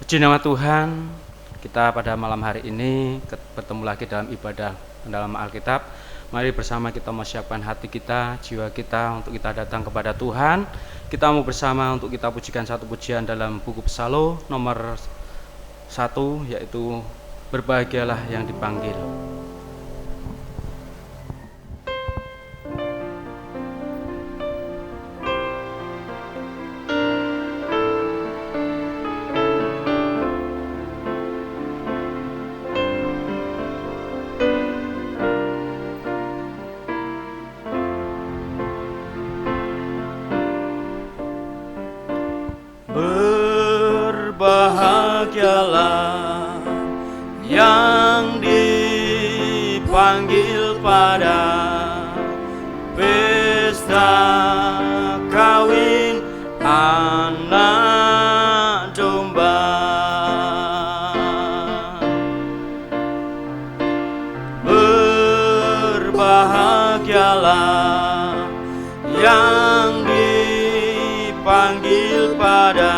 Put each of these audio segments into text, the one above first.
Puji nama Tuhan, kita pada malam hari ini bertemu lagi dalam ibadah dalam Alkitab. Mari bersama kita mempersiapkan hati kita, jiwa kita untuk kita datang kepada Tuhan. Kita mau bersama untuk kita pujikan satu pujian dalam buku Psalm nomor 1, yaitu Berbahagialah yang dipanggil. Berbahagialah yang dipanggil pada pesta kawin anak domba. Berbahagialah yang dipanggil pada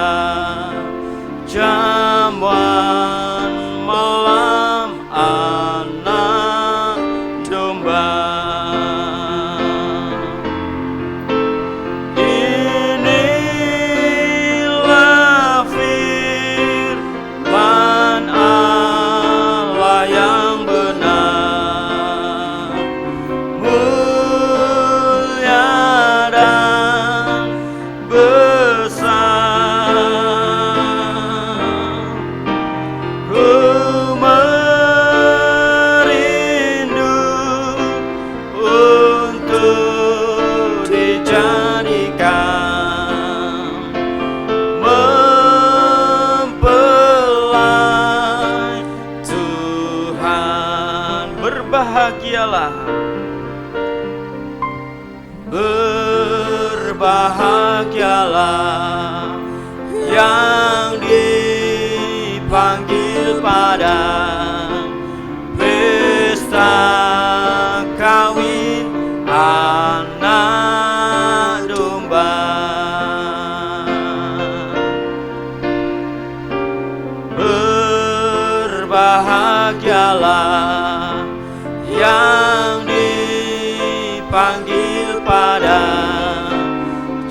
jamuan malam anak domba. Inilah firman Allah yang benar, mulia dan besar. Berbahagialah yang dipanggil pada pesta kawin anak domba. Berbahagialah yang dipanggil pada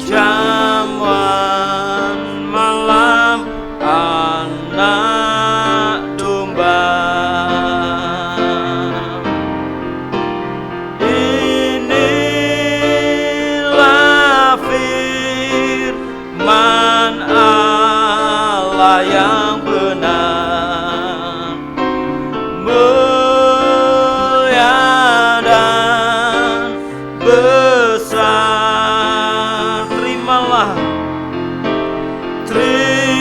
jamuan malam anak domba. Inilah firman Allah yang benar, mulia dan besar.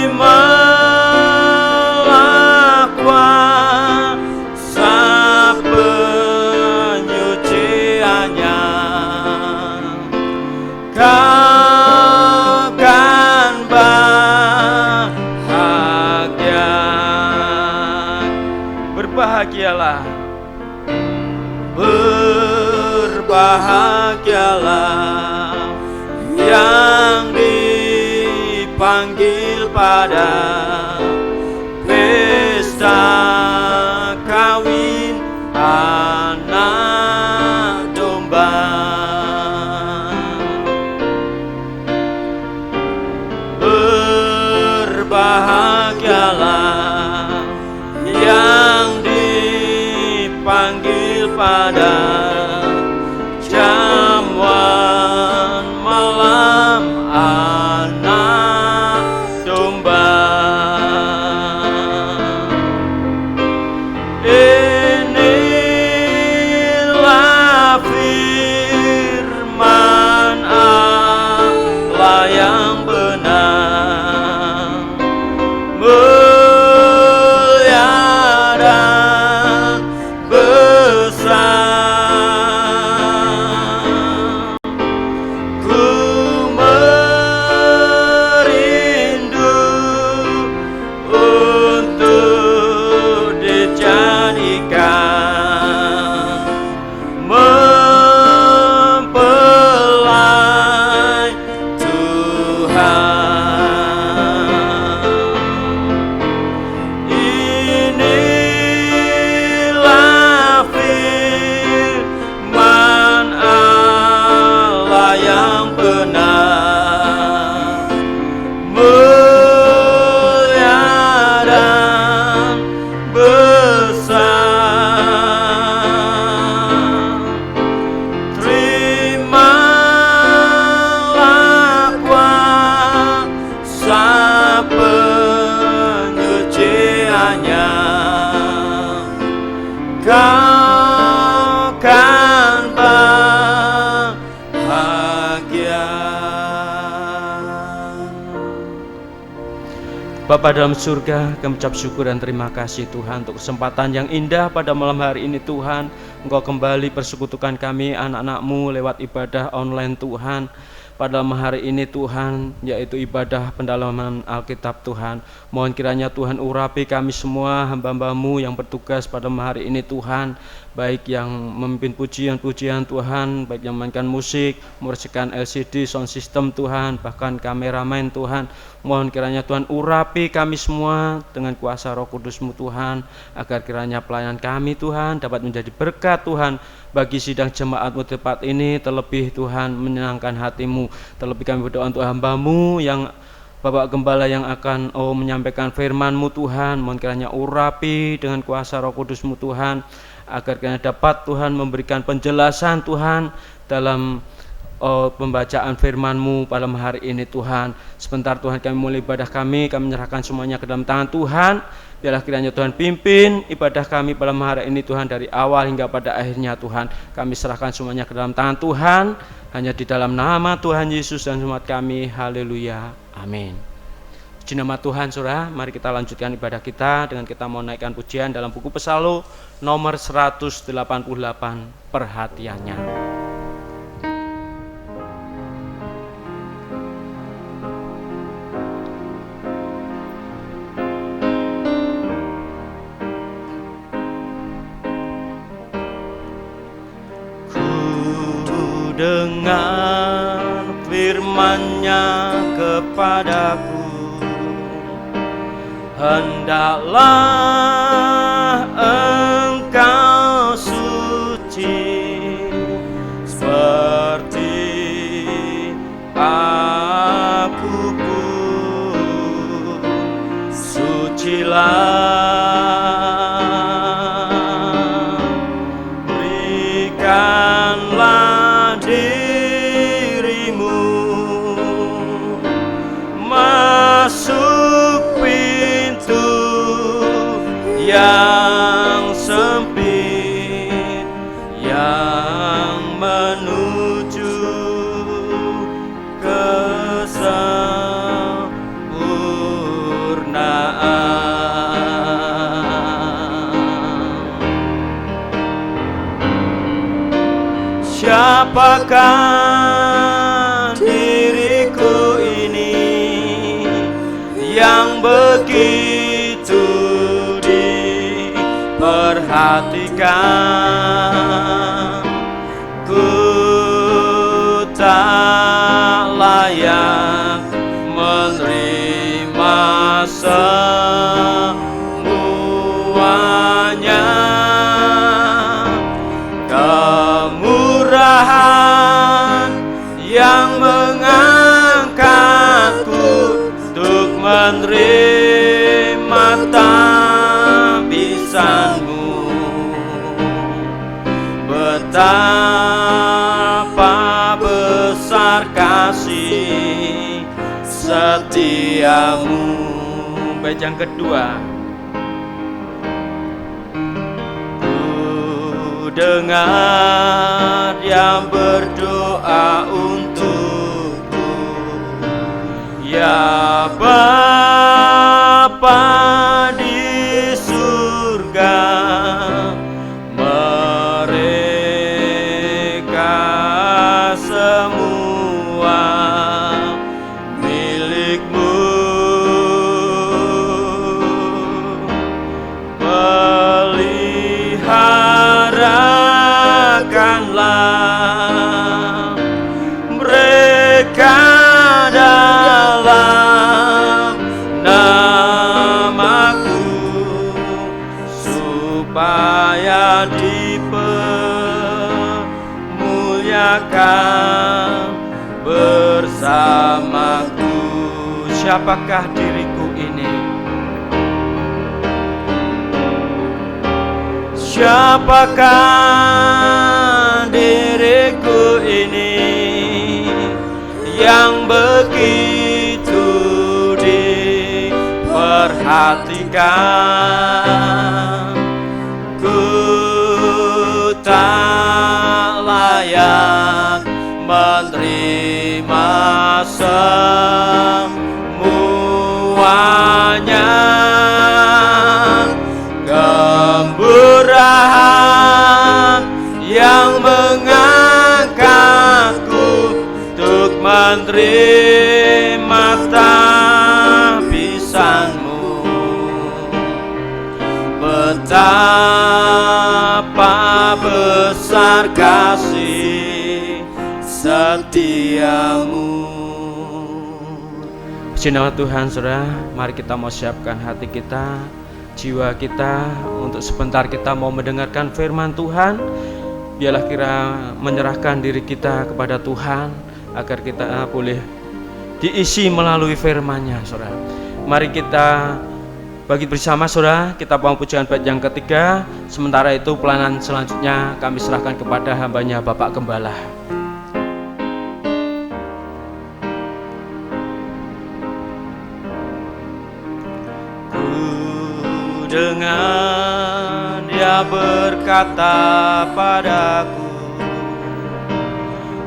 Terimalah kuasa penyuciannya, kau kan bahagia. Berbahagialah, berbahagialah yang dipanggil pada pesta kawin anak domba. Berbahagialah yang dipanggil pada jamuan malam anak domba. Inilah firman Allah yang benar, mulia dan besar. Bapa dalam surga, kami ucap syukur dan terima kasih Tuhan untuk kesempatan yang indah pada malam hari ini Tuhan. Engkau kembali persekutukan kami anak-anak-Mu lewat ibadah online Tuhan. Pada malam hari ini Tuhan, yaitu ibadah pendalaman Alkitab Tuhan. Mohon kiranya Tuhan urapi kami semua hamba-hamba-Mu yang bertugas pada malam hari ini Tuhan. Baik yang memimpin pujian-pujian Tuhan, baik yang memainkan musik, membersihkan LCD, sound system Tuhan, bahkan kameramen Tuhan. Mohon kiranya Tuhan urapi kami semua dengan kuasa Roh Kudus-Mu Tuhan, agar kiranya pelayanan kami Tuhan dapat menjadi berkat Tuhan bagi sidang jemaat-Mu tepat ini, terlebih Tuhan menyenangkan hati-Mu. Terlebih kami berdoa untuk hamba-Mu yang Bapak Gembala yang akan menyampaikan firman-Mu Tuhan. Mohon kiranya urapi dengan kuasa Roh Kudus-Mu Tuhan, agar kiranya dapat Tuhan memberikan penjelasan Tuhan dalam pembacaan firman-Mu pada hari ini Tuhan. Sebentar Tuhan kami mulai ibadah kami menyerahkan semuanya ke dalam tangan Tuhan. Biarlah kiranya Tuhan pimpin ibadah kami pada hari ini Tuhan, dari awal hingga pada akhirnya Tuhan. Kami serahkan semuanya ke dalam tangan Tuhan, hanya di dalam nama Tuhan Yesus dan umat kami. Haleluya, amin. Puji nama Tuhan, saudara. Mari kita lanjutkan ibadah kita dengan kita mau naikkan pujian dalam buku Pesalu nomor 188, perhatiannya. Ku dengar firman-Nya kepadaku, hendaklah engkau suci seperti aku pun, sucilah, berikanlah dirimu masuk yang sempit, yang menuju kesempurnaan. Siapakah diriku ini yang begitu perhatikan? Ku tak layak menerima semuanya. Kemurahan yang mengangkatku untuk menerima tabisan-Mu. Betapa besar kasih setia-Mu. Bait yang kedua. Ku dengar yang berdoa untukku, ya Bapa di surga, semua milik-Mu. Peliharakanlah mereka dalam nama-Ku, supaya dipermuliakan bersamaku. Siapakah diriku ini? Siapakah diriku ini yang begitu diperhatikan? Ku tak layak menerima semuanya. menerima tabisanmu. Betapa besar kasih setiamu. Puji-Nya Tuhan, saudara, mari kita mau siapkan hati kita, jiwa kita, untuk sebentar kita mau mendengarkan firman Tuhan. Biarlah kita menyerahkan diri kita kepada Tuhan, agar kita boleh diisi melalui firman-Nya, saudara. Mari kita bagi bersama, saudara, kita mau pujian bait yang ketiga. Sementara itu pelayanan selanjutnya kami serahkan kepada hamba-Nya Bapak Gembala. Dengan Dia berkata padaku,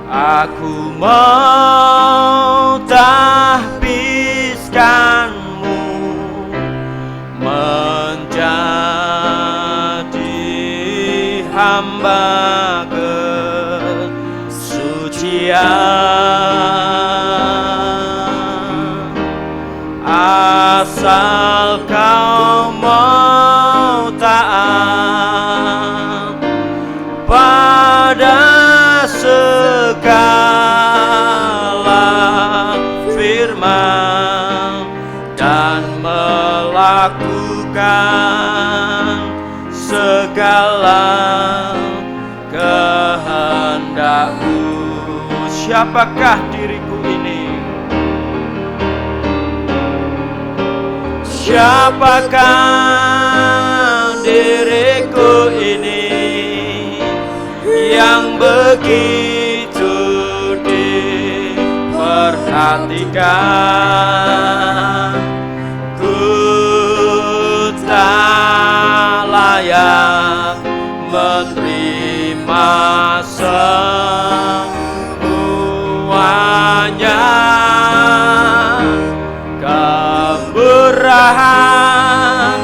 aku mau tahbiskanmu menjadi hamba kesucian, asal kau mau taat pada segala firman dan melakukan segala kehendak-Mu. Siapakah diriku ini? Siapakah diriku ini yang begitu diperhatikan? Ku tak layak menerima semuanya. Kemurahan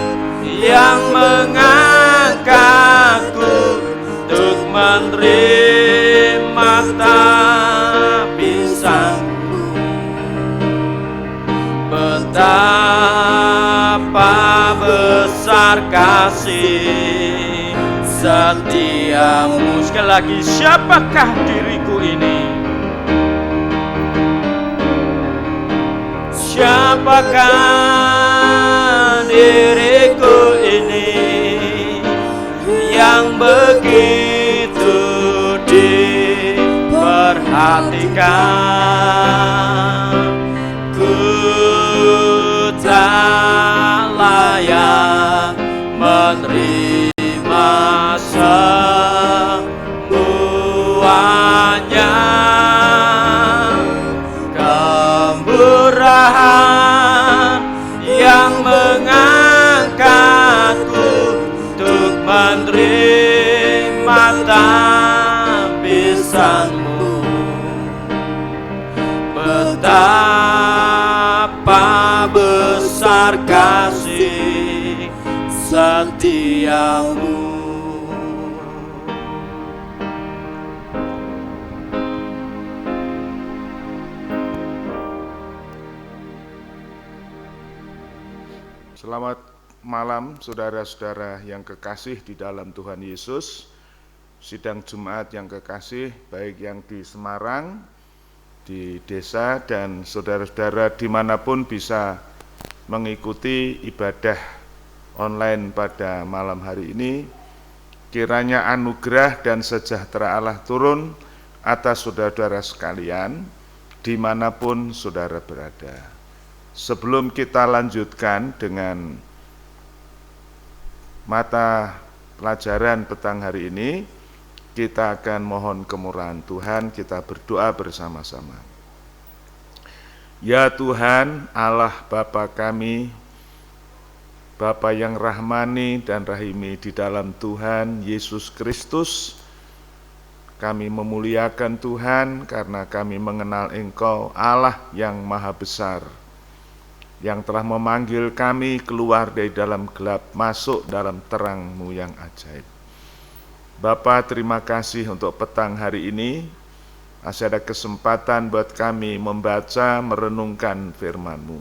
yang mengangkatku untuk menerima tabisanmu. Betapa besar kasih setiamu. Sekali lagi, siapakah diriku ini? Siapakah diriku ini yang begitu diperhatikan? Ku tak layak menerima semuanya. Kemurahan yang mengangkatku untuk menerima tabisanmu. Betapa besar kasih setiamu. Selamat malam saudara-saudara yang kekasih di dalam Tuhan Yesus. Sidang Jumat yang kekasih, baik yang di Semarang, di desa, dan saudara-saudara dimanapun bisa mengikuti ibadah online pada malam hari ini. Kiranya anugerah dan sejahtera Allah turun atas saudara-saudara sekalian, dimanapun saudara berada. Sebelum kita lanjutkan dengan mata pelajaran petang hari ini, kita akan mohon kemurahan Tuhan, kita berdoa bersama-sama. Ya Tuhan, Allah Bapa kami, Bapa yang rahmani dan rahimi di dalam Tuhan Yesus Kristus, kami memuliakan Tuhan karena kami mengenal Engkau, Allah yang maha besar, yang telah memanggil kami keluar dari dalam gelap, masuk dalam terang-Mu yang ajaib. Bapa, terima kasih untuk petang hari ini. masih ada kesempatan buat kami membaca, merenungkan firman-Mu.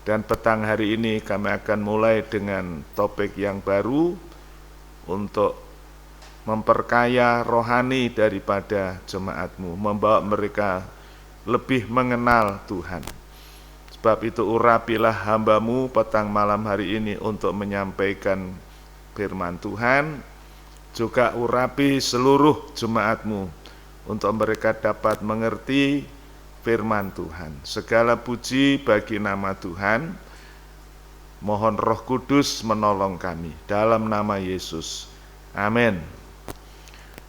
Dan petang hari ini kami akan mulai dengan topik yang baru untuk memperkaya rohani daripada jemaat-Mu, membawa mereka lebih mengenal Tuhan. Sebab itu urapilah hamba-Mu petang malam hari ini untuk menyampaikan firman Tuhan, juga urapi seluruh jemaat-Mu untuk mereka dapat mengerti firman Tuhan. Segala puji bagi nama Tuhan. Mohon Roh Kudus menolong kami dalam nama Yesus. Amin.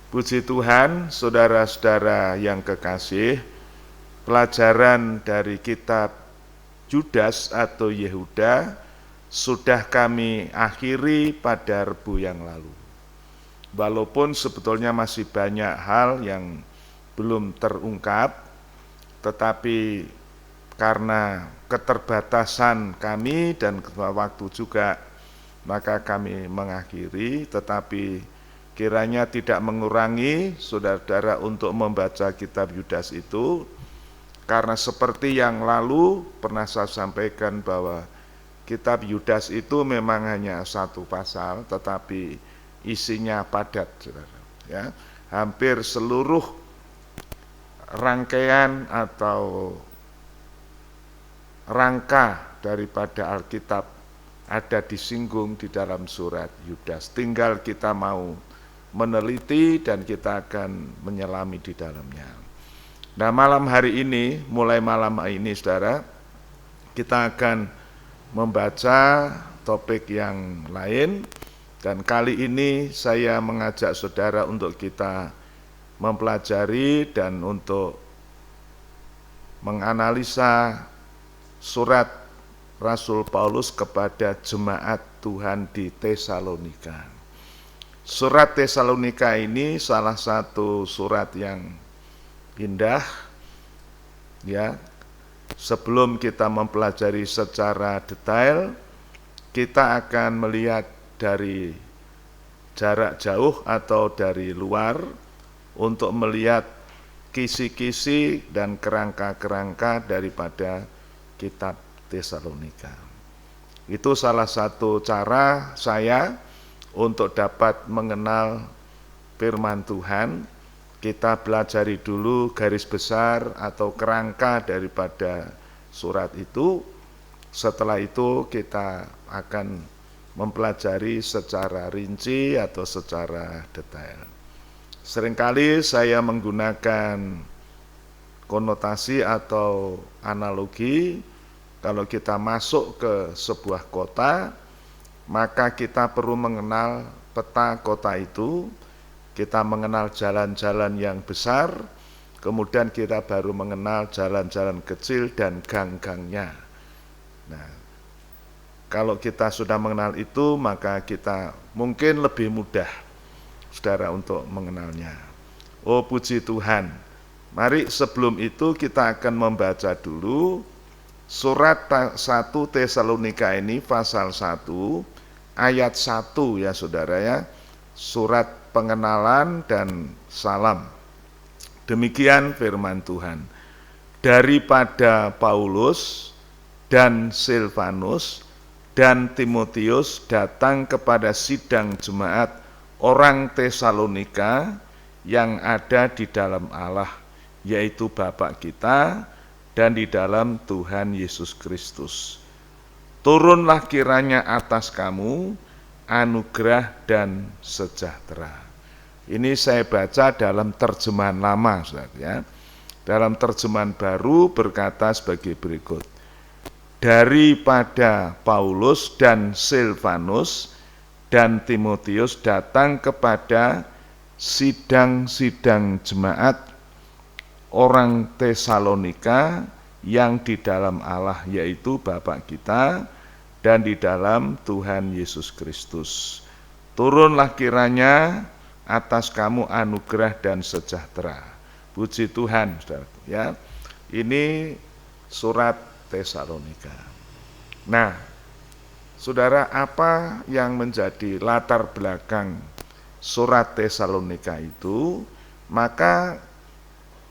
Puji Tuhan, saudara-saudara yang kekasih, pelajaran dari kitab Yudas atau Yehuda sudah kami akhiri pada Rebu yang lalu. Walaupun sebetulnya masih banyak hal yang belum terungkap, tetapi karena keterbatasan kami dan waktu juga, maka kami mengakhiri, tetapi kiranya tidak mengurangi saudara-saudara untuk membaca kitab Yudas itu, karena seperti yang lalu pernah saya sampaikan bahwa kitab Yudas itu memang hanya satu pasal, tetapi isinya padat, saudara. Ya, hampir seluruh rangkaian atau rangka daripada Alkitab ada disinggung di dalam surat Yudas. Tinggal kita mau meneliti dan kita akan menyelami di dalamnya. Nah, malam hari ini, mulai malam ini saudara, kita akan membaca topik yang lain. Dan kali ini saya mengajak saudara untuk kita mempelajari dan untuk menganalisa surat Rasul Paulus kepada jemaat Tuhan di Tesalonika. Surat Tesalonika ini salah satu surat yang indah, ya. Sebelum kita mempelajari secara detail, kita akan melihat dari jarak jauh atau dari luar untuk melihat kisi-kisi dan kerangka-kerangka daripada kitab Tesalonika. Itu salah satu cara saya untuk dapat mengenal firman Tuhan. Kita pelajari dulu garis besar atau kerangka daripada surat itu. Setelah itu kita akan mempelajari secara rinci atau secara detail. Seringkali saya menggunakan konotasi atau analogi. Kalau kita masuk ke sebuah kota, maka kita perlu mengenal peta kota itu. Kita mengenal jalan-jalan yang besar, kemudian kita baru mengenal jalan-jalan kecil dan gang-gangnya. Nah, kalau kita sudah mengenal itu, maka kita mungkin lebih mudah, saudara, untuk mengenalnya. Oh, puji Tuhan. Mari sebelum itu kita akan membaca dulu surat 1 Tesalonika ini pasal 1 ayat 1 ya saudara ya. Surat pengenalan dan salam. Demikian firman Tuhan. Daripada Paulus dan Silvanus dan Timotius datang kepada sidang jemaat orang Tesalonika yang ada di dalam Allah, yaitu Bapa kita dan di dalam Tuhan Yesus Kristus. Turunlah kiranya atas kamu anugerah dan sejahtera. Ini saya baca dalam terjemahan lama, saudara, ya. Dalam terjemahan baru berkata sebagai berikut. Daripada Paulus dan Silvanus dan Timotius datang kepada sidang-sidang jemaat orang Tesalonika yang di dalam Allah, yaitu Bapa kita dan di dalam Tuhan Yesus Kristus. Turunlah kiranya atas kamu anugerah dan sejahtera. Puji Tuhan, saudara. Ya, ini surat Tesalonika. Nah, saudara, apa yang menjadi latar belakang surat Tesalonika itu? Maka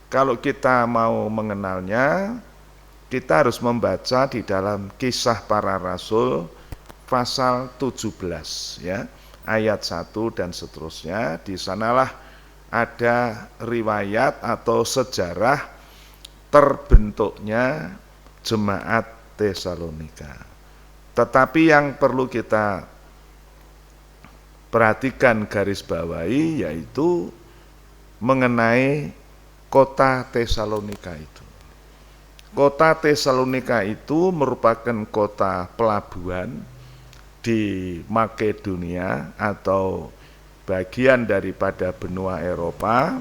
Kalau kita mau mengenalnya, kita harus membaca di dalam Kisah Para Rasul pasal 17 ya, ayat 1 dan seterusnya. Di sanalah ada riwayat atau sejarah terbentuknya jemaat Tesalonika. Tetapi yang perlu kita perhatikan garis bawahi yaitu mengenai kota Tesalonika itu. Kota Tesalonika itu merupakan kota pelabuhan di Makedonia atau bagian daripada benua Eropa.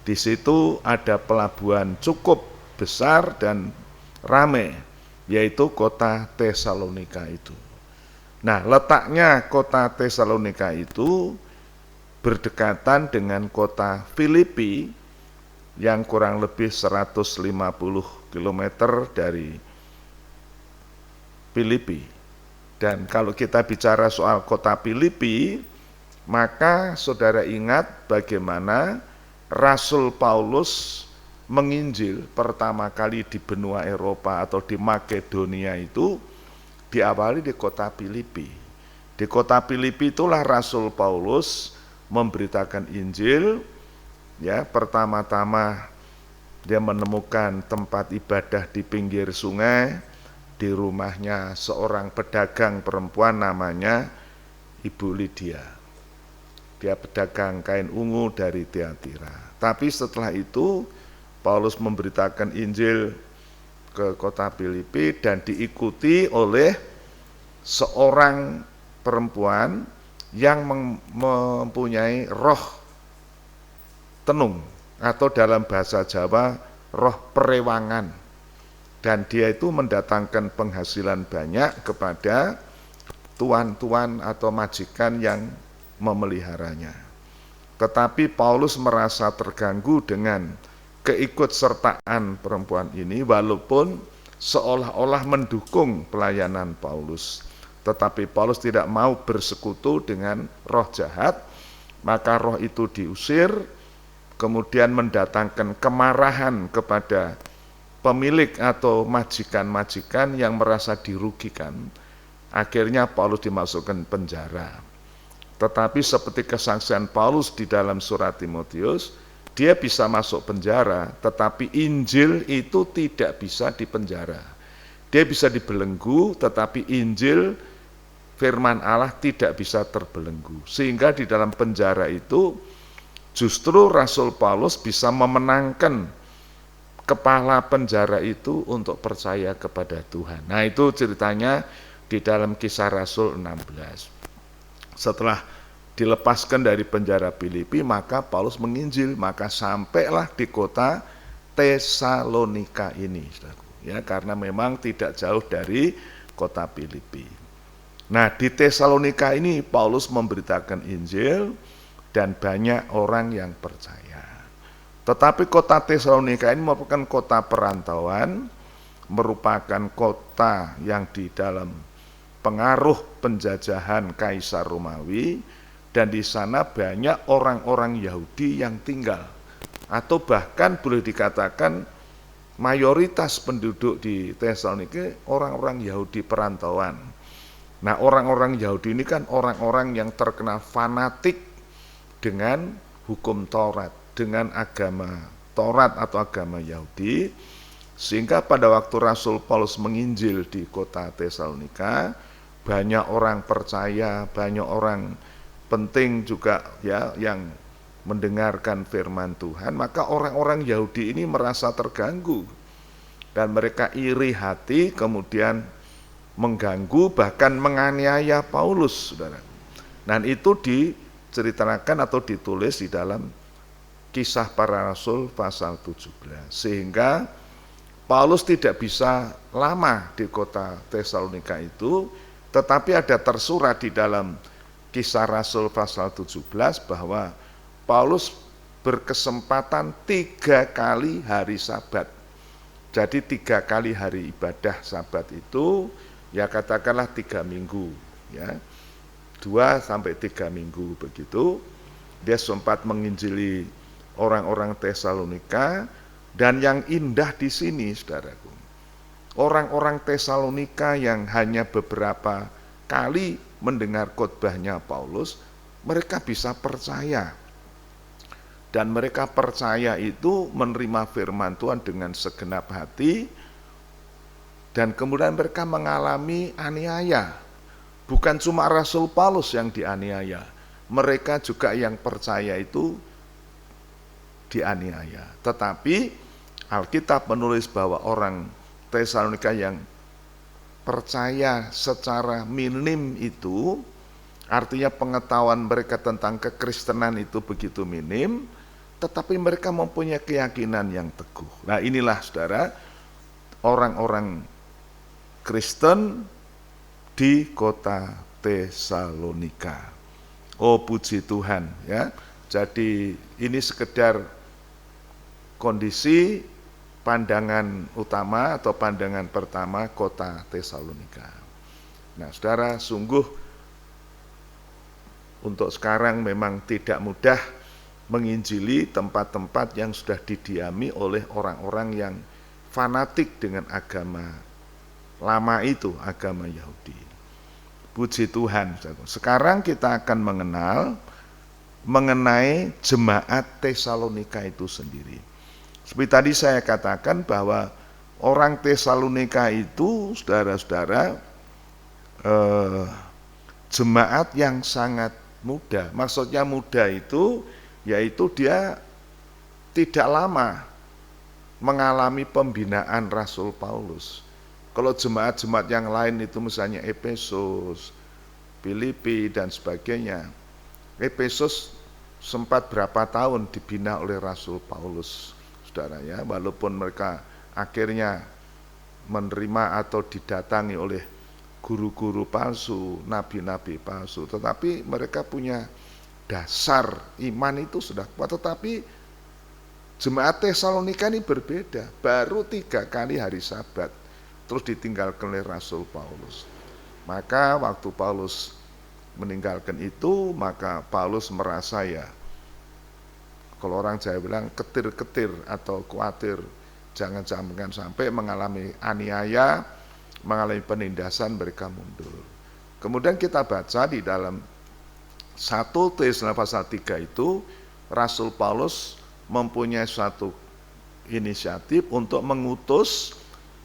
Di situ ada pelabuhan cukup besar dan ramai, yaitu kota Tesalonika itu. Nah, letaknya kota Tesalonika itu berdekatan dengan kota Filipi yang kurang lebih 150 km dari Filipi. Dan kalau kita bicara soal kota Filipi, maka saudara ingat bagaimana Rasul Paulus menginjil pertama kali di benua Eropa atau di Makedonia itu diawali di kota Filipi. Di kota Filipi itulah Rasul Paulus memberitakan Injil. Ya, pertama-tama dia menemukan tempat ibadah di pinggir sungai, di rumahnya seorang pedagang perempuan namanya Ibu Lydia. Dia pedagang kain ungu dari Tiatira. Tapi setelah itu Paulus memberitakan Injil ke kota Filipi dan diikuti oleh seorang perempuan yang mempunyai roh tenung atau dalam bahasa Jawa roh perewangan, dan dia itu mendatangkan penghasilan banyak kepada tuan-tuan atau majikan yang memeliharanya. Tetapi Paulus merasa terganggu dengan keikutsertaan perempuan ini, walaupun seolah-olah mendukung pelayanan Paulus. Tetapi Paulus tidak mau bersekutu dengan roh jahat, maka roh itu diusir, kemudian mendatangkan kemarahan kepada pemilik atau majikan-majikan yang merasa dirugikan. Akhirnya Paulus dimasukkan penjara. Tetapi seperti kesaksian Paulus di dalam surat Timotius, dia bisa masuk penjara, tetapi Injil itu tidak bisa dipenjara. Dia bisa dibelenggu, tetapi Injil firman Allah tidak bisa terbelenggu. Sehingga di dalam penjara itu justru Rasul Paulus bisa memenangkan kepala penjara itu untuk percaya kepada Tuhan. Nah, itu ceritanya di dalam Kisah Rasul 16. Setelah dilepaskan dari penjara Filipi, maka Paulus menginjil, maka sampailah di kota Tesalonika ini, ya, karena memang tidak jauh dari kota Filipi. Nah, di Tesalonika ini Paulus memberitakan Injil dan banyak orang yang percaya. Tetapi kota Tesalonika ini merupakan kota perantauan, merupakan kota yang di dalam pengaruh penjajahan Kaisar Romawi, dan di sana banyak orang-orang Yahudi yang tinggal, atau bahkan boleh dikatakan mayoritas penduduk di Tesalonika orang-orang Yahudi perantauan. Nah, orang-orang Yahudi ini kan orang-orang yang terkenal fanatik dengan hukum Taurat, dengan agama Taurat atau agama Yahudi, sehingga pada waktu Rasul Paulus menginjil di kota Tesalonika, banyak orang percaya, banyak orang penting juga ya yang mendengarkan firman Tuhan. Maka orang-orang Yahudi ini merasa terganggu dan mereka iri hati, kemudian mengganggu bahkan menganiaya Paulus, saudara. Dan itu diceritakan atau ditulis di dalam Kisah Para Rasul pasal 17. Sehingga Paulus tidak bisa lama di kota Tesalonika itu, tetapi ada tersurat di dalam Kisah Rasul pasal 17 bahwa Paulus berkesempatan 3 kali hari Sabat. Jadi 3 kali hari ibadah Sabat itu, ya katakanlah 3 minggu, ya 2 sampai 3 minggu begitu. Dia sempat menginjili orang-orang Tesalonika, Dan yang indah di sini, saudaraku, orang-orang Tesalonika yang hanya beberapa kali mendengar khotbahnya Paulus, mereka bisa percaya. Dan mereka percaya itu menerima firman Tuhan dengan segenap hati, dan kemudian mereka mengalami aniaya. Bukan cuma Rasul Paulus yang dianiaya, mereka juga yang percaya itu dianiaya. Tetapi Alkitab menulis bahwa orang Tesalonika yang percaya secara minim itu, artinya pengetahuan mereka tentang kekristenan itu begitu minim, tetapi mereka mempunyai keyakinan yang teguh. Nah, inilah saudara, orang-orang Kristen di kota Tesalonika. Oh, puji Tuhan ya. Jadi ini sekedar kondisi pandangan utama atau pandangan pertama kota Tesalonika. Nah, saudara, sungguh untuk sekarang memang tidak mudah menginjili tempat-tempat yang sudah didiami oleh orang-orang yang fanatik dengan agama lama itu, agama Yahudi. Puji Tuhan. Sekarang kita akan mengenai jemaat Tesalonika itu sendiri. Seperti tadi saya katakan bahwa orang Tesalonika itu, saudara-saudara, jemaat yang sangat muda. Maksudnya muda itu, yaitu dia tidak lama mengalami pembinaan Rasul Paulus. Kalau jemaat-jemaat yang lain itu misalnya Efesus, Filipi dan sebagainya. Efesus sempat berapa tahun dibina oleh Rasul Paulus, saudara ya, walaupun mereka akhirnya menerima atau didatangi oleh guru-guru palsu, nabi-nabi palsu, tetapi mereka punya dasar iman itu sudah kuat. Tetapi jemaat Tesalonika ini berbeda, baru 3 kali hari Sabat terus ditinggalkan oleh Rasul Paulus. Maka waktu Paulus meninggalkan itu, maka Paulus merasa ya, kalau orang Jawa bilang ketir-ketir atau khawatir, jangan sampai mengalami aniaya, mengalami penindasan, mereka mundur. Kemudian kita baca di dalam 1 Tesalonika pasal 3 itu, Rasul Paulus mempunyai suatu inisiatif untuk mengutus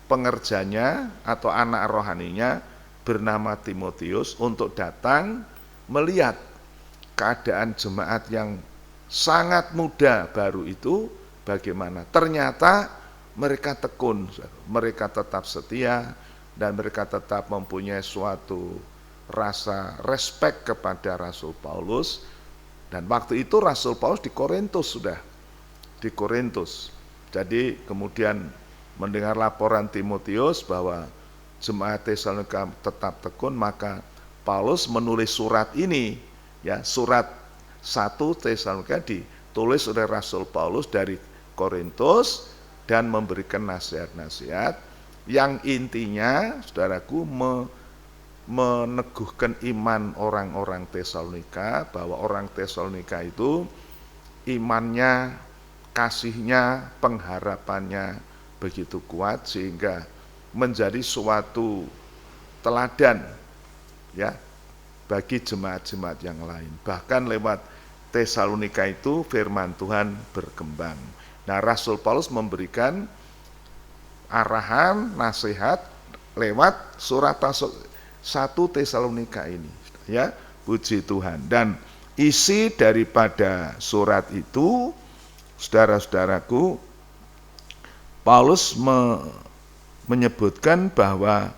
pengerjanya atau anak rohaninya bernama Timotius untuk datang melihat keadaan jemaat yang sangat muda baru itu bagaimana. Ternyata mereka tekun, mereka tetap setia, dan mereka tetap mempunyai suatu rasa respek kepada Rasul Paulus. Dan waktu itu Rasul Paulus di Korintus sudah, di Korintus. Jadi kemudian mendengar laporan Timotius bahwa jemaat Tesalonika tetap tekun, maka Paulus menulis surat ini, ya, surat 1 Tesalonika ditulis oleh Rasul Paulus dari Korintus dan memberikan nasihat-nasihat yang intinya, saudaraku, meneguhkan iman orang-orang Tesalonika, bahwa orang Tesalonika itu imannya, kasihnya, pengharapannya begitu kuat sehingga menjadi suatu teladan ya bagi jemaat-jemaat yang lain. Bahkan lewat Tesalonika itu firman Tuhan berkembang. Nah, Rasul Paulus memberikan arahan, nasihat lewat surat 1 Tesalonika ini. Ya, puji Tuhan. Dan isi daripada surat itu, saudara-saudaraku, Paulus menyebutkan bahwa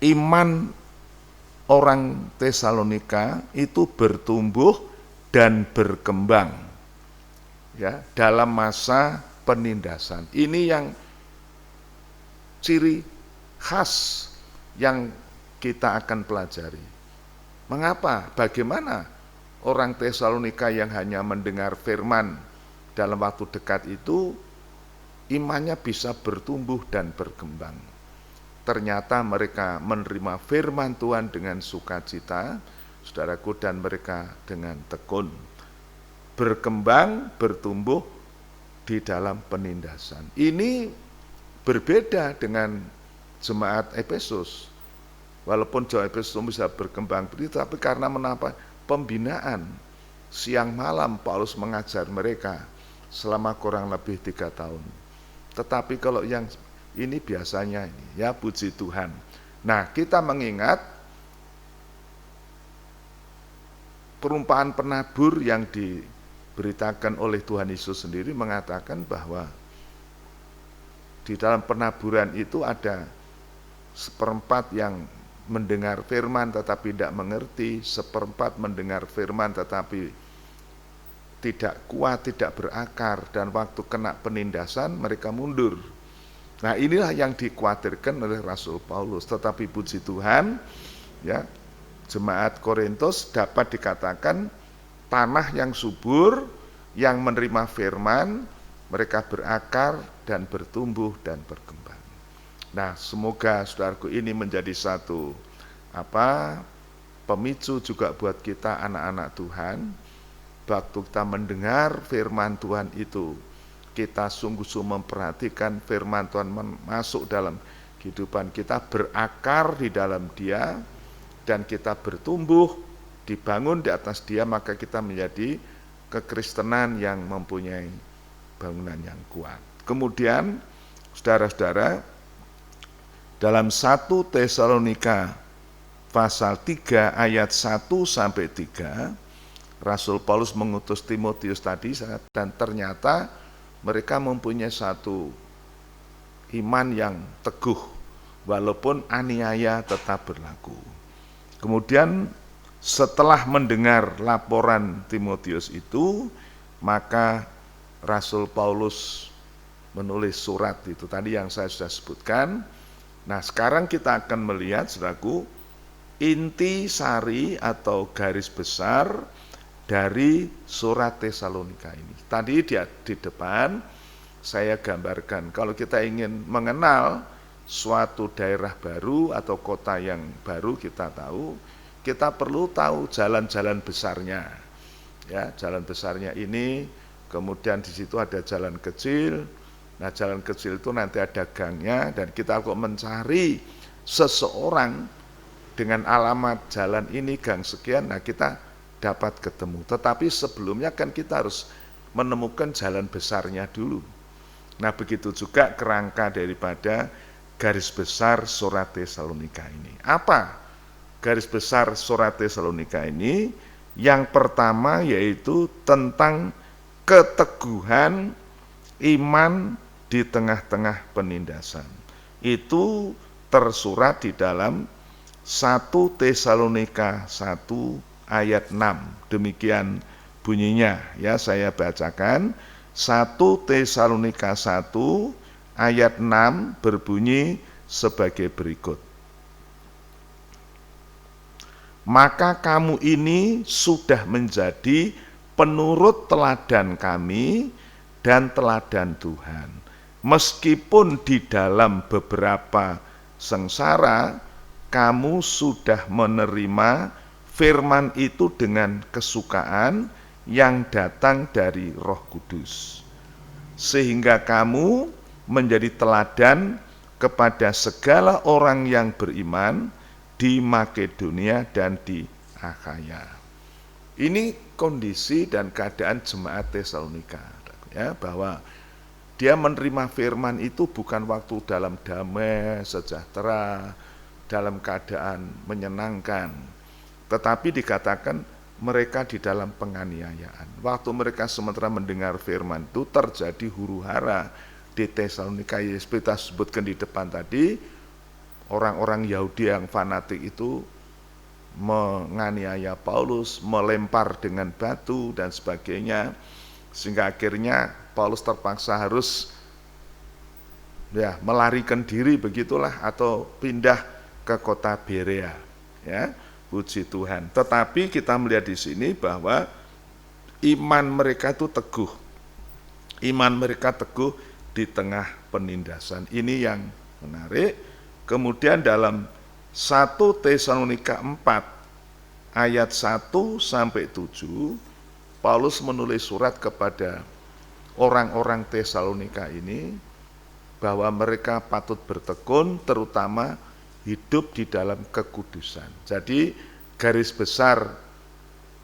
iman orang Tesalonika itu bertumbuh dan berkembang ya dalam masa penindasan. Ini yang ciri khas yang kita akan pelajari. Mengapa? Bagaimana orang Tesalonika yang hanya mendengar firman dalam waktu dekat itu imannya bisa bertumbuh dan berkembang. Ternyata mereka menerima firman Tuhan dengan sukacita, saudaraku, dan mereka dengan tekun. Berkembang, bertumbuh, di dalam penindasan. Ini berbeda dengan jemaat Efesus. Walaupun jemaat Efesus bisa berkembang begitu, tapi karena menapa pembinaan siang malam Paulus mengajar mereka selama kurang lebih 3 tahun. Tetapi kalau yang ini biasanya ini, ya puji Tuhan. Nah, kita mengingat perumpamaan penabur yang diberitakan oleh Tuhan Yesus sendiri mengatakan bahwa di dalam penaburan itu ada 1/4 yang mendengar firman tetapi tidak mengerti, 1/4 mendengar firman tetapi tidak kuat, tidak berakar, dan waktu kena penindasan mereka mundur. Nah, inilah yang dikhawatirkan oleh Rasul Paulus. Tetapi puji Tuhan, ya, jemaat Korintus dapat dikatakan tanah yang subur, yang menerima firman, mereka berakar dan bertumbuh dan berkembang. Nah, semoga saudaraku ini menjadi satu pemicu juga buat kita anak-anak Tuhan. Waktu kita mendengar firman Tuhan itu, kita sungguh-sungguh memperhatikan firman Tuhan masuk dalam kehidupan kita, berakar di dalam Dia, dan kita bertumbuh, dibangun di atas Dia, maka kita menjadi kekristenan yang mempunyai bangunan yang kuat. Kemudian, saudara-saudara, dalam 1 Tesalonika pasal 3 ayat 1-3, Rasul Paulus mengutus Timotius tadi, dan ternyata mereka mempunyai satu iman yang teguh, walaupun aniaya tetap berlaku. Kemudian setelah mendengar laporan Timotius itu, maka Rasul Paulus menulis surat itu tadi yang saya sudah sebutkan. Nah, sekarang kita akan melihat, saudaraku, inti sari atau garis besar dari surat Tesalonika ini. Tadi di depan saya gambarkan, kalau kita ingin mengenal suatu daerah baru atau kota yang baru, kita perlu tahu jalan-jalan besarnya. Ya, jalan besarnya ini, kemudian di situ ada jalan kecil. Nah, jalan kecil itu nanti ada gangnya, dan kita kok mencari seseorang dengan alamat jalan ini, gang sekian, nah kita dapat ketemu. Tetapi sebelumnya kan kita harus menemukan jalan besarnya dulu. Nah, begitu juga kerangka daripada garis besar surat Tesalonika ini. Apa garis besar surat Tesalonika ini? Yang pertama yaitu tentang keteguhan iman di tengah-tengah penindasan. Itu tersurat di dalam 1 Tesalonika 1 ayat 6, demikian bunyinya, ya, saya bacakan. 1 Tesalonika 1 ayat 6 berbunyi sebagai berikut. Maka kamu ini sudah menjadi penurut teladan kami dan teladan Tuhan. Meskipun di dalam beberapa sengsara, kamu sudah menerima firman itu dengan kesukaan yang datang dari Roh Kudus, sehingga kamu menjadi teladan kepada segala orang yang beriman di Makedonia dan di Akhaya. Ini kondisi dan keadaan jemaat Tesalonika, ya, bahwa dia menerima firman itu bukan waktu dalam damai, sejahtera, dalam keadaan menyenangkan, tetapi dikatakan mereka di dalam penganiayaan. Waktu mereka sementara mendengar firman itu terjadi huru-hara di Tesalonika. Seperti kita sebutkan di depan tadi, orang-orang Yahudi yang fanatik itu menganiaya Paulus, melempar dengan batu dan sebagainya, sehingga akhirnya Paulus terpaksa harus melarikan diri begitulah, atau pindah ke kota Berea, ya. Puji Tuhan. Tetapi kita melihat di sini bahwa iman mereka itu teguh. Iman mereka teguh di tengah penindasan. Ini yang menarik. Kemudian dalam 1 Tesalonika 4 ayat 1-7, Paulus menulis surat kepada orang-orang Tesalonika ini bahwa mereka patut bertekun, terutama hidup di dalam kekudusan. Jadi garis besar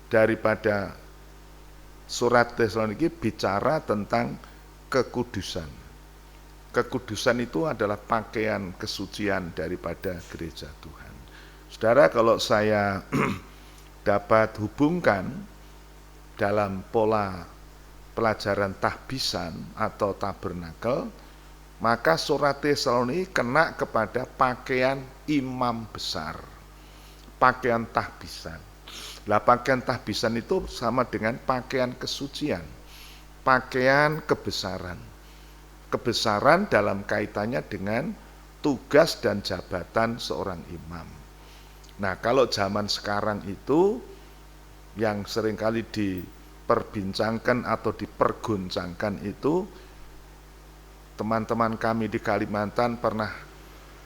daripada surat Tesalonika bicara tentang kekudusan. Kekudusan itu adalah pakaian kesucian daripada gereja Tuhan. Saudara, kalau saya dapat hubungkan dalam pola pelajaran tahbisan atau tabernakel, maka surat Tesalonika kena kepada pakaian imam besar, pakaian tahbisan. Lah pakaian tahbisan itu sama dengan pakaian kesucian, pakaian kebesaran. Kebesaran dalam kaitannya dengan tugas dan jabatan seorang imam. Nah, kalau zaman sekarang itu yang seringkali diperbincangkan atau dipergoncangkan itu, teman-teman kami di Kalimantan pernah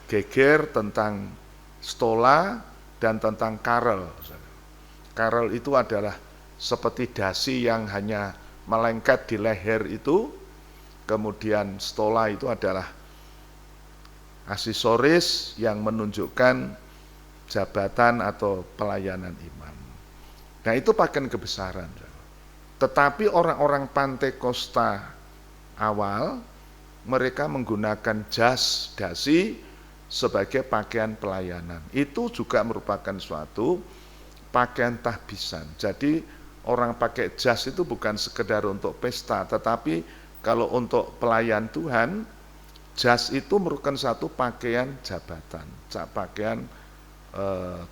geger tentang stola dan tentang karel. Karel itu adalah seperti dasi yang hanya melengket di leher itu, kemudian stola itu adalah aksesoris yang menunjukkan jabatan atau pelayanan imam. Nah, itu pakaian kebesaran. Tetapi orang-orang Pantekosta awal, mereka menggunakan jas, dasi sebagai pakaian pelayanan. Itu juga merupakan suatu pakaian tahbisan. Jadi orang pakai jas itu bukan sekedar untuk pesta, tetapi kalau untuk pelayan Tuhan, jas itu merupakan satu pakaian jabatan, pakaian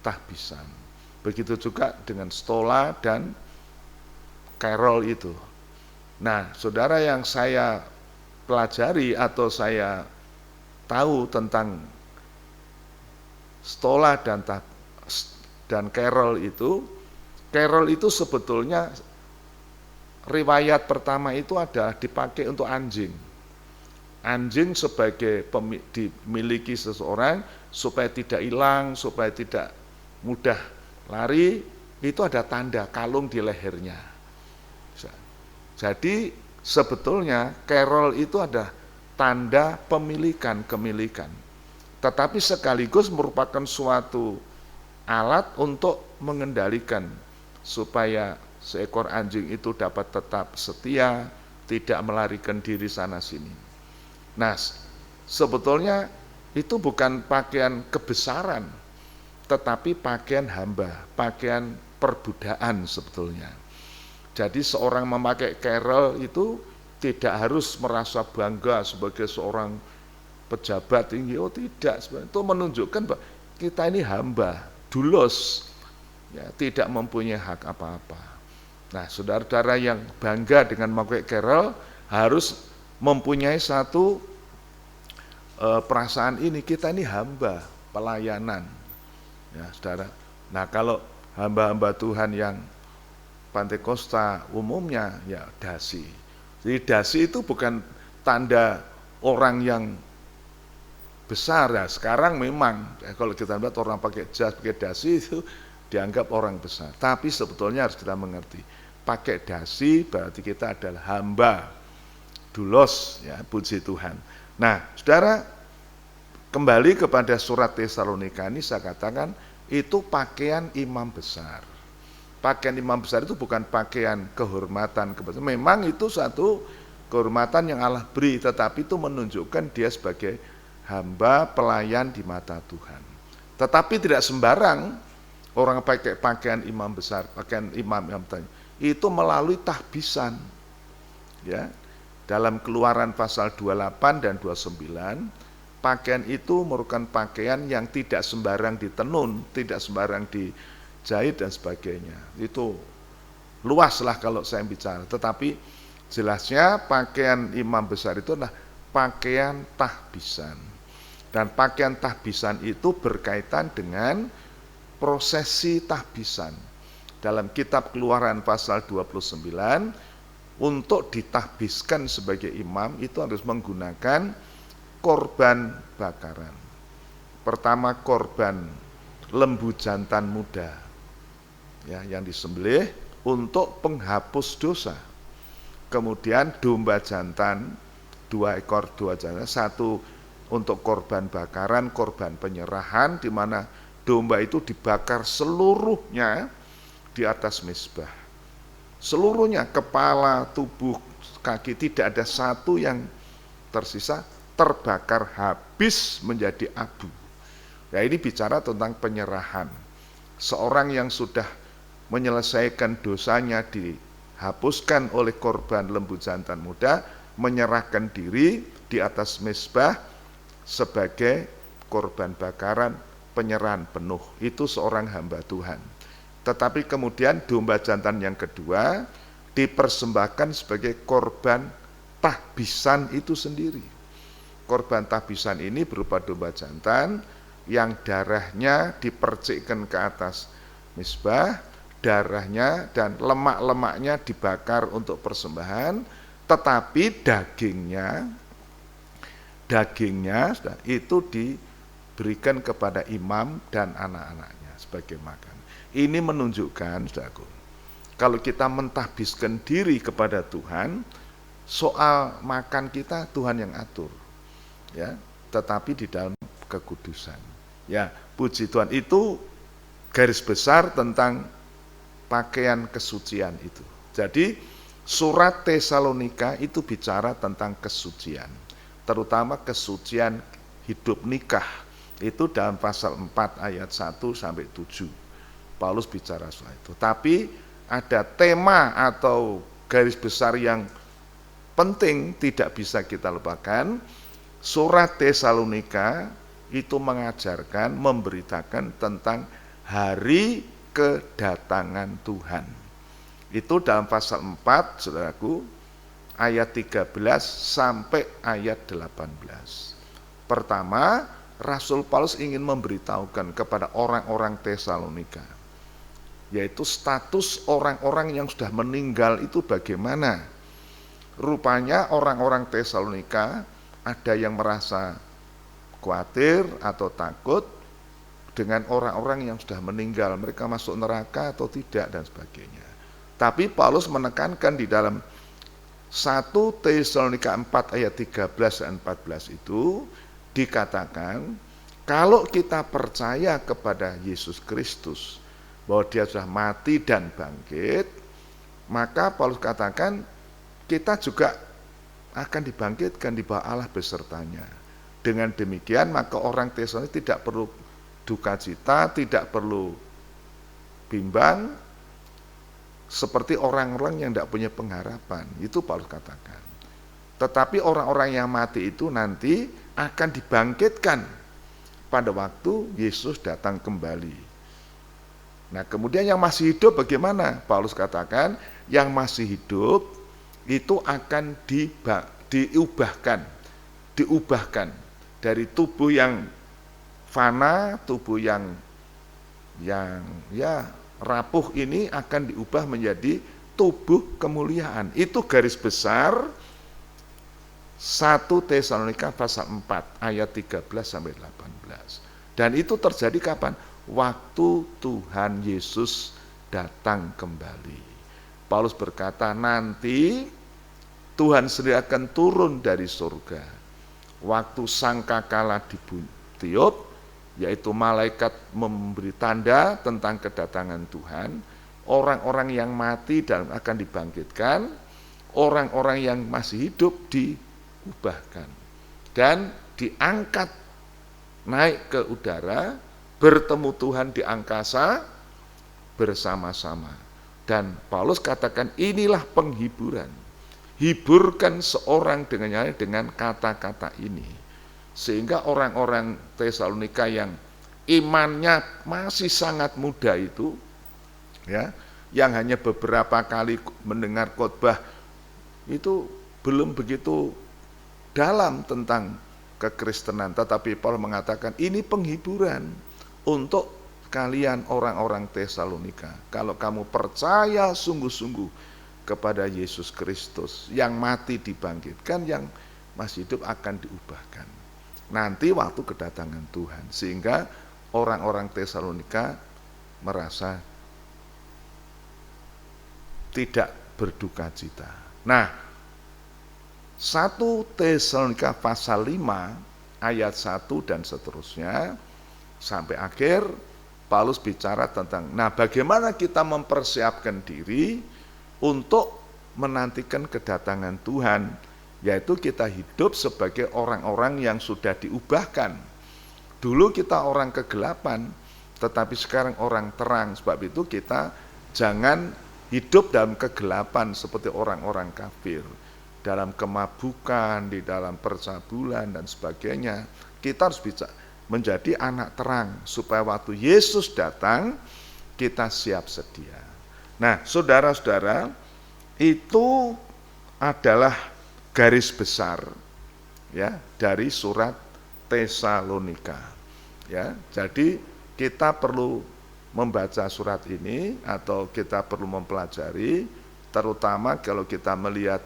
tahbisan. Begitu juga dengan stola dan carol itu. Nah, saudara, yang saya pelajari atau saya tahu tentang stola dan carol itu sebetulnya riwayat pertama itu adalah dipakai untuk anjing. Anjing sebagai dimiliki seseorang supaya tidak hilang, supaya tidak mudah lari, itu ada tanda kalung di lehernya. Jadi sebetulnya carol itu ada tanda kemilikan, tetapi sekaligus merupakan suatu alat untuk mengendalikan supaya seekor anjing itu dapat tetap setia, tidak melarikan diri sana sini. Nah, sebetulnya itu bukan pakaian kebesaran, tetapi pakaian hamba, pakaian perbudaan sebetulnya. Jadi seorang memakai carol itu tidak harus merasa bangga sebagai seorang pejabat tinggi, oh tidak, itu menunjukkan bahwa kita ini hamba, dulos, ya, tidak mempunyai hak apa-apa. Nah, saudara-saudara yang bangga dengan memakai carol harus mempunyai satu perasaan ini, kita ini hamba, pelayanan. Ya, saudara. Nah, kalau hamba-hamba Tuhan yang Pantekosta umumnya ya dasi. Jadi dasi itu bukan tanda orang yang besar ya. Sekarang memang kalau kita lihat orang pakai jas, pakai dasi itu dianggap orang besar. Tapi sebetulnya harus kita mengerti, pakai dasi berarti kita adalah hamba, dulos, ya, puji Tuhan. Nah, saudara, kembali kepada surat Tesalonika ini saya katakan itu pakaian imam besar. Pakaian imam besar itu bukan pakaian kehormatan, memang itu satu kehormatan yang Allah beri, tetapi itu menunjukkan dia sebagai hamba pelayan di mata Tuhan. Tetapi tidak sembarang orang pakai pakaian imam besar, pakaian imam itu melalui tahbisan. Ya, dalam Keluaran pasal 28 dan 29, pakaian itu merupakan pakaian yang tidak sembarang ditenun, tidak sembarang dijahit dan sebagainya. Itu luas lah kalau saya bicara, tetapi jelasnya pakaian imam besar itu adalah pakaian tahbisan. Dan pakaian tahbisan itu berkaitan dengan prosesi tahbisan. Dalam kitab Keluaran pasal 29, untuk ditahbiskan sebagai imam itu harus menggunakan korban bakaran. Pertama korban lembu jantan muda, ya, yang disembelih untuk penghapus dosa. kemudian domba jantan 2 ekor, 2 jantan, 1 untuk korban bakaran, korban penyerahan, di mana domba itu dibakar seluruhnya di atas mezbah. Seluruhnya, kepala, tubuh, kaki, tidak ada satu yang tersisa, terbakar habis menjadi abu. Ya, ini bicara tentang penyerahan. Seorang yang sudah menyelesaikan dosanya dihapuskan oleh korban lembu jantan muda, menyerahkan diri di atas mezbah sebagai korban bakaran penyerahan penuh. Itu seorang hamba Tuhan. Tetapi kemudian domba jantan yang kedua dipersembahkan sebagai korban tahbisan itu sendiri. Korban tahbisan ini berupa domba jantan yang darahnya dipercikkan ke atas mezbah, darahnya dan lemak-lemaknya dibakar untuk persembahan, tetapi dagingnya itu diberikan kepada imam dan anak-anaknya sebagai makan. Ini menunjukkan, saudaraku, kalau kita mentahbiskan diri kepada Tuhan, soal makan kita Tuhan yang atur, ya, tetapi di dalam kekudusan. Ya, puji Tuhan, itu garis besar tentang pakaian kesucian itu. Jadi surat Tesalonika itu bicara tentang kesucian, terutama kesucian hidup nikah. Itu dalam pasal 4 ayat 1 sampai 7. Paulus bicara soal itu. Tapi ada tema atau garis besar yang penting tidak bisa kita lupakan. Surat Tesalonika itu mengajarkan, memberitakan tentang hari kedatangan Tuhan. Itu dalam pasal 4, saudaraku, ayat 13 sampai ayat 18. Pertama, Rasul Paulus ingin memberitahukan kepada orang-orang Tesalonika, yaitu status orang-orang yang sudah meninggal itu bagaimana. Rupanya orang-orang Tesalonika ada yang merasa khawatir atau takut dengan orang-orang yang sudah meninggal, mereka masuk neraka atau tidak dan sebagainya. Tapi Paulus menekankan di dalam 1 Tesalonika 4 ayat 13 dan 14 itu dikatakan, kalau kita percaya kepada Yesus Kristus bahwa dia sudah mati dan bangkit, maka Paulus katakan kita juga akan dibangkitkan di bawah Allah besertanya. Dengan demikian maka orang Tesalonika tidak perlu duka cita, tidak perlu bimbang seperti orang-orang yang tidak punya pengharapan. Itu Paulus katakan. Tetapi orang-orang yang mati itu nanti akan dibangkitkan pada waktu Yesus datang kembali. Nah, kemudian yang masih hidup bagaimana? Paulus katakan yang masih hidup itu akan diubahkan dari tubuh yang fana, tubuh yang rapuh ini akan diubah menjadi tubuh kemuliaan. Itu garis besar 1 Tesalonika pasal 4 ayat 13 sampai 18. Dan itu terjadi kapan? Waktu Tuhan Yesus datang kembali. Paulus berkata, nanti Tuhan sendiri akan turun dari surga. Waktu sangkakala ditiup, yaitu malaikat memberi tanda tentang kedatangan Tuhan, orang-orang yang mati dan akan dibangkitkan, orang-orang yang masih hidup diubahkan dan diangkat naik ke udara, bertemu Tuhan di angkasa bersama-sama. Dan Paulus katakan inilah penghiburan. Hiburkan seorang dengan kata-kata ini, sehingga orang-orang Tesalonika yang imannya masih sangat muda itu, ya, yang hanya beberapa kali mendengar khotbah itu belum begitu dalam tentang kekristenan, tetapi Paulus mengatakan ini penghiburan untuk kalian orang-orang Tesalonika. Kalau kamu percaya sungguh-sungguh kepada Yesus Kristus, yang mati dibangkitkan, yang masih hidup akan diubahkan nanti waktu kedatangan Tuhan, sehingga orang-orang Tesalonika merasa tidak berduka cita. Nah, 1 Tesalonika pasal 5 ayat 1 dan seterusnya sampai akhir, Paulus bicara tentang bagaimana kita mempersiapkan diri untuk menantikan kedatangan Tuhan, yaitu kita hidup sebagai orang-orang yang sudah diubahkan. Dulu kita orang kegelapan, tetapi sekarang orang terang. Sebab itu kita jangan hidup dalam kegelapan seperti orang-orang kafir, dalam kemabukan, di dalam percabulan dan sebagainya. Kita harus bisa menjadi anak terang, supaya waktu Yesus datang, kita siap sedia. Nah, saudara-saudara, itu adalah garis besar ya dari surat Tesalonika. Ya, jadi kita perlu membaca surat ini atau kita perlu mempelajari, terutama kalau kita melihat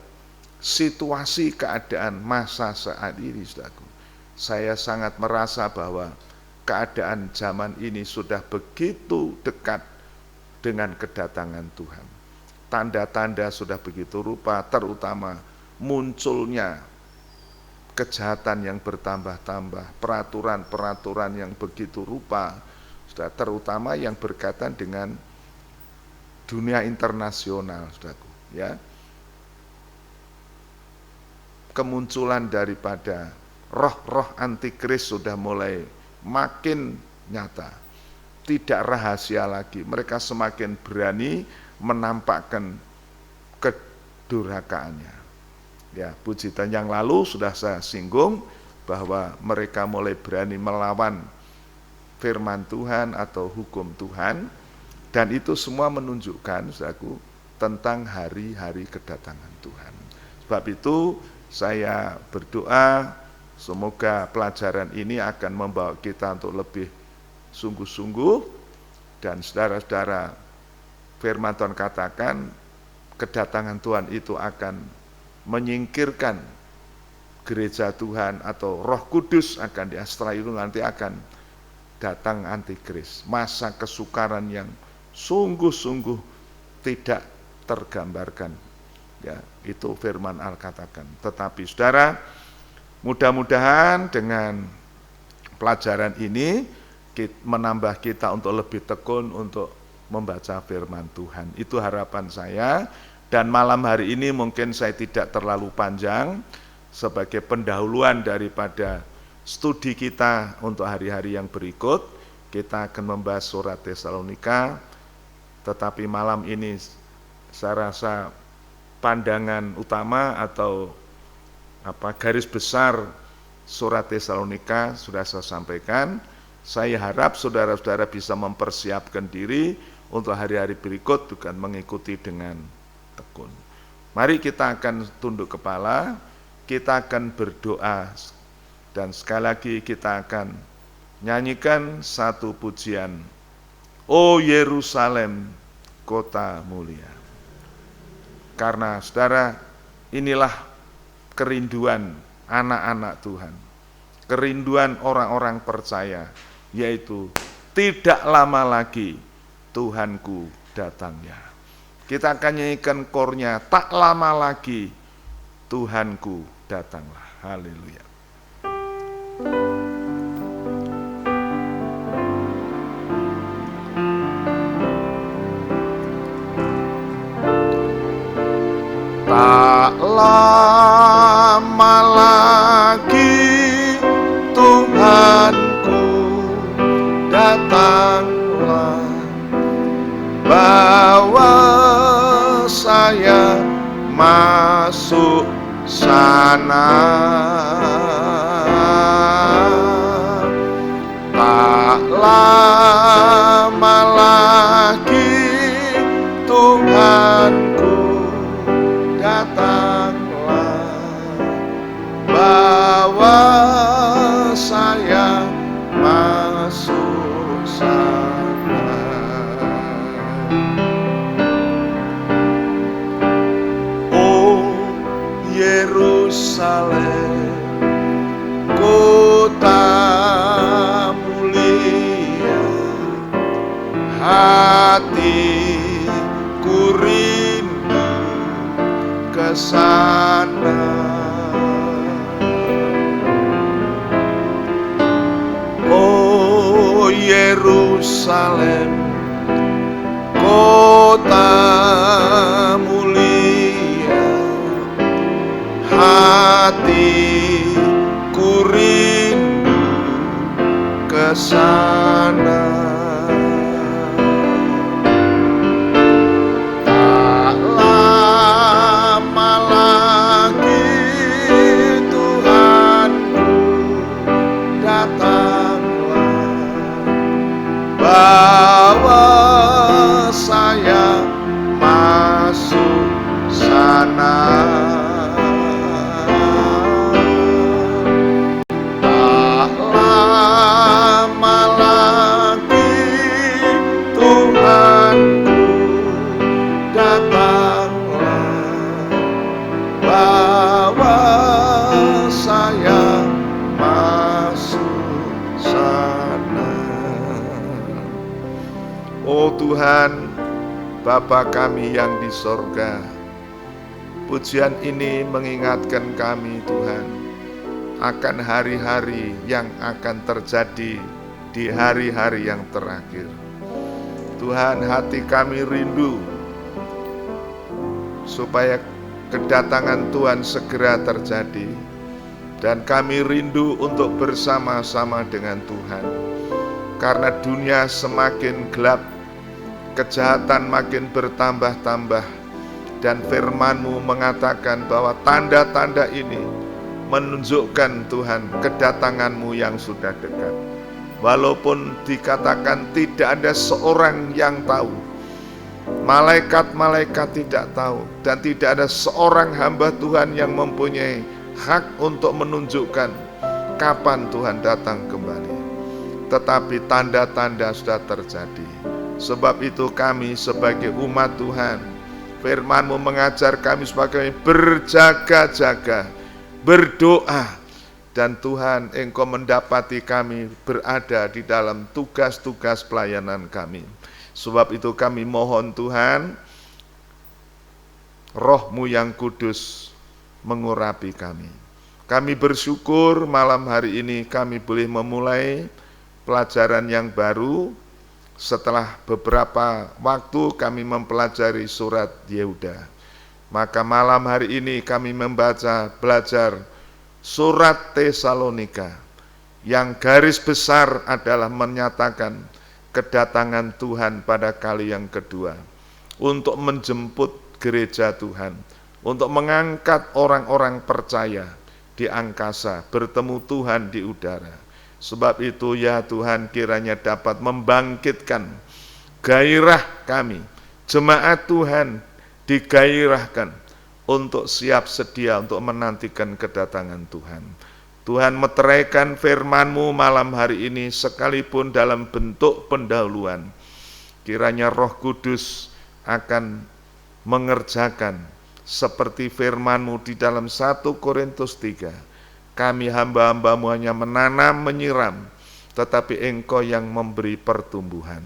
situasi keadaan masa saat ini, saudaraku. Saya sangat merasa bahwa keadaan zaman ini sudah begitu dekat dengan kedatangan Tuhan. Tanda-tanda sudah begitu rupa, terutama munculnya kejahatan yang bertambah-tambah, peraturan-peraturan yang begitu rupa, terutama yang berkaitan dengan dunia internasional, saudaraku, ya. Kemunculan daripada roh-roh antikris sudah mulai makin nyata, tidak rahasia lagi. Mereka semakin berani menampakkan kedurhakaannya. Ya, puji Tuhan, yang lalu sudah saya singgung bahwa mereka mulai berani melawan firman Tuhan atau hukum Tuhan, dan itu semua menunjukkan, saudaraku, tentang hari-hari kedatangan Tuhan. Sebab itu saya berdoa semoga pelajaran ini akan membawa kita untuk lebih sungguh-sungguh, dan saudara-saudara, firman Tuhan katakan kedatangan Tuhan itu akan menyingkirkan gereja Tuhan atau Roh Kudus akan setelah itu nanti akan datang antikris, masa kesukaran yang sungguh-sungguh tidak tergambarkan. Ya, itu firman Allah katakan. Tetapi saudara, mudah-mudahan dengan pelajaran ini menambah kita untuk lebih tekun untuk membaca firman Tuhan. Itu harapan saya. Dan malam hari ini mungkin saya tidak terlalu panjang sebagai pendahuluan daripada studi kita untuk hari-hari yang berikut. Kita akan membahas surat Tesalonika, tetapi malam ini saya rasa pandangan utama atau garis besar surat Tesalonika sudah saya sampaikan. Saya harap saudara-saudara bisa mempersiapkan diri untuk hari-hari berikut bukan mengikuti dengan tekun. Mari kita akan tunduk kepala, kita akan berdoa, dan sekali lagi kita akan nyanyikan satu pujian, O Yerusalem, kota mulia. Karena saudara, inilah kerinduan anak-anak Tuhan, kerinduan orang-orang percaya, yaitu tidak lama lagi Tuhanku datangnya. Kita akan nyanyikan kornya, tak lama lagi Tuhanku datanglah. Haleluya. Tak lama lagi Tuhanku datanglah, bawa saya masuk sana. Tak lama lagi Tuhanku datanglah, bawa saya masuk sana. Yerusalem, kota mulia, hatiku rindu ke sana. Oh Yerusalem, kota mulia, hatiku rindu ke sana. Tak lama lagi Tuhanku datanglah, bawa saya masuk sana. Tak lama lagi Tuhanku datanglah, bawa saya masuk sana. Oh Tuhan, Bapa kami yang di sorga, pujian ini mengingatkan kami Tuhan akan hari-hari yang akan terjadi di hari-hari yang terakhir. Tuhan, hati kami rindu supaya kedatangan Tuhan segera terjadi, dan kami rindu untuk bersama-sama dengan Tuhan. Karena dunia semakin gelap, kejahatan makin bertambah-tambah, dan firman-Mu mengatakan bahwa tanda-tanda ini menunjukkan Tuhan kedatangan-Mu yang sudah dekat. Walaupun dikatakan tidak ada seorang yang tahu, malaikat-malaikat tidak tahu, dan tidak ada seorang hamba Tuhan yang mempunyai hak untuk menunjukkan kapan Tuhan datang kembali. Tetapi tanda-tanda sudah terjadi. Sebab itu kami sebagai umat Tuhan, firman-Mu mengajar kami sebagai berjaga-jaga, berdoa, dan Tuhan, Engkau mendapati kami berada di dalam tugas-tugas pelayanan kami. Sebab itu kami mohon Tuhan, Roh-Mu yang kudus mengurapi kami. Kami bersyukur malam hari ini kami boleh memulai pelajaran yang baru setelah beberapa waktu kami mempelajari surat Yehuda. Maka malam hari ini kami belajar surat Tesalonika, yang garis besar adalah menyatakan kedatangan Tuhan pada kali yang kedua, untuk menjemput gereja Tuhan, untuk mengangkat orang-orang percaya di angkasa, bertemu Tuhan di udara. Sebab itu ya Tuhan, kiranya dapat membangkitkan gairah kami, jemaat Tuhan digairahkan untuk siap sedia untuk menantikan kedatangan Tuhan. Tuhan, meteraikan firman-Mu malam hari ini sekalipun dalam bentuk pendahuluan. Kiranya Roh Kudus akan mengerjakan seperti firman-Mu di dalam 1 Korintus 3. Kami hamba-hamba-Mu hanya menanam, menyiram, tetapi Engkau yang memberi pertumbuhan.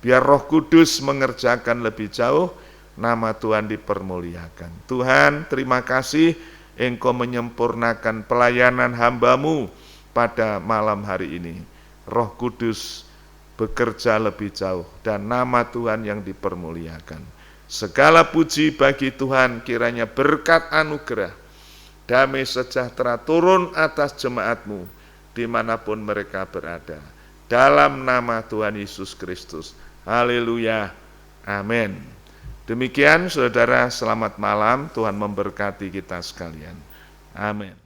Biar Roh Kudus mengerjakan lebih jauh, nama Tuhan dipermuliakan. Tuhan, terima kasih Engkau menyempurnakan pelayanan hamba-Mu pada malam hari ini. Roh Kudus bekerja lebih jauh, dan nama Tuhan yang dipermuliakan. Segala puji bagi Tuhan, kiranya berkat anugerah, damai sejahtera turun atas jemaat-Mu dimanapun mereka berada. Dalam nama Tuhan Yesus Kristus. Haleluya. Amin. Demikian saudara, selamat malam. Tuhan memberkati kita sekalian. Amin.